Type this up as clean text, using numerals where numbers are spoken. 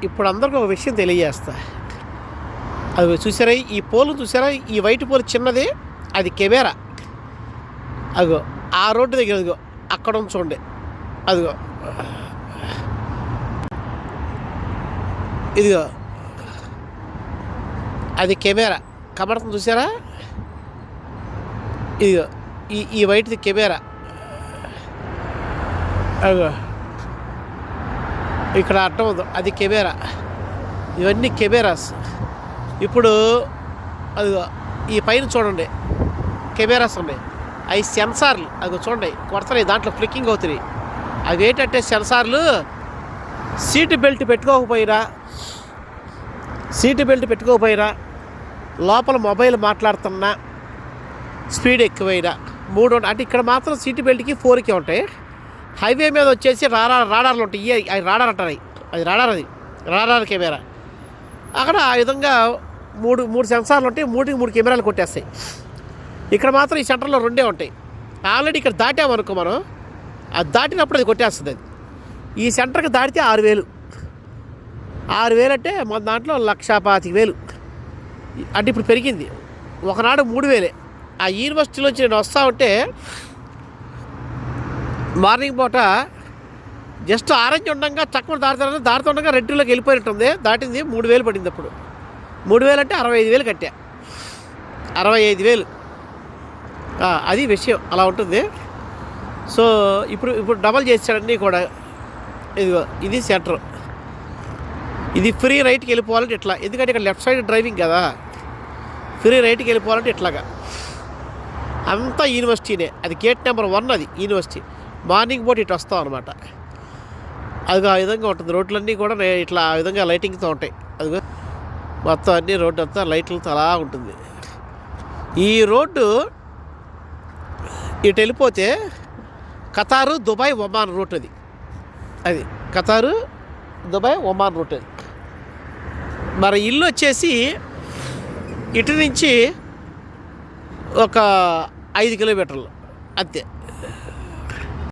ఇప్పుడు అందరికి ఒక విషయం తెలియజేస్తా. అది చూసారా, ఈ పోలు చూసారా, ఈ వైట్ పోలు చిన్నది, అది కెమెరా. అదిగో ఆ రోడ్డు దగ్గర, అదిగో అక్కడ చూడండి, అదిగో ఇదిగో అది కెమెరా కనబడుతుంది చూసారా. ఇదిగో ఈ వైట్ది కెమెరా. అదిగో ఇక్కడ అర్థం ఉందో, అది కెమెరా. ఇవన్నీ కెమెరాస్. ఇప్పుడు అదిగో ఈ పైన చూడండి కెమెరాస్ ఉన్నాయి, అవి సెన్సార్లు. అదిగో చూడండి కొడుతున్నాయి, దాంట్లో ఫ్లిక్కింగ్ అవుతున్నాయి. అవి ఏంటంటే సెన్సార్లు. సీటు బెల్ట్ పెట్టుకోకపోయినా లోపల మొబైల్ మాట్లాడుతున్నా, స్పీడ్ ఎక్కువైనా 3 అంటే ఇక్కడ మాత్రం సీటు బెల్ట్కి 4కి ఉంటాయి. హైవే మీద వచ్చేసి రాడార్లు ఉంటాయి. అవి రాడార్ అంటారు, అది రాడార్ కెమెరా. అక్కడ ఆ విధంగా మూడు సెన్సార్లు ఉంటాయి, 3 కెమెరాలు కొట్టేస్తాయి. ఇక్కడ మాత్రం ఈ సెంటర్లో 2 ఉంటాయి. ఆల్రెడీ ఇక్కడ దాటామనుకో మనం, అది దాటినప్పుడు అది కొట్టేస్తుంది. అది ఈ సెంటర్కి దాటితే 6,000. 6,000 అంటే మన దాంట్లో 1,25,000. అంటే ఇప్పుడు పెరిగింది. ఒకనాడు 3,000. ఆ యూనివర్సిటీలోంచి నేను వస్తూ ఉంటే మార్నింగ్ పూట జస్ట్ ఆరెంజ్ ఉండగా చక్కగా దాడుతుండగా రెడ్డిలోకి వెళ్ళిపోయినట్టుంది. దాటింది 3,000 పడింది. అప్పుడు 3,000 అంటే 65,000 కట్టా. 65,000. అది విషయం, అలా ఉంటుంది. సో ఇప్పుడు డబల్ చేసాడన్నీ కూడా. ఇదిగో ఇది సెంటర్, ఇది ఫ్రీ రైట్కి వెళ్ళిపోవాలంటే ఇట్లా, ఎందుకంటే ఇక్కడ లెఫ్ట్ సైడ్ డ్రైవింగ్ కదా. ఫ్రీ రైట్కి వెళ్ళిపోవాలంటే ఇట్లాగా. అంతా యూనివర్సిటీనే. అది గేట్ నెంబర్ 1, అది యూనివర్సిటీ. మార్నింగ్ పూట ఇటు వస్తాం అనమాట. అది ఆ విధంగా ఉంటుంది. రోడ్లన్నీ కూడా ఇట్లా ఆ విధంగా లైటింగ్తో ఉంటాయి. అదిగో మొత్తం అన్ని రోడ్డు అంతా లైట్లతో అలా ఉంటుంది. ఈ రోడ్డు ఇటు వెళ్ళిపోతే ఖతారు, దుబాయ్, ఒమాన్ రూట్. అది ఖతారు, దుబాయ్, ఒమాన్ రూట్. అది మరి ఇల్లు వచ్చేసి ఇటు నుంచి ఒక 5 కిలోమీటర్లు అంతే.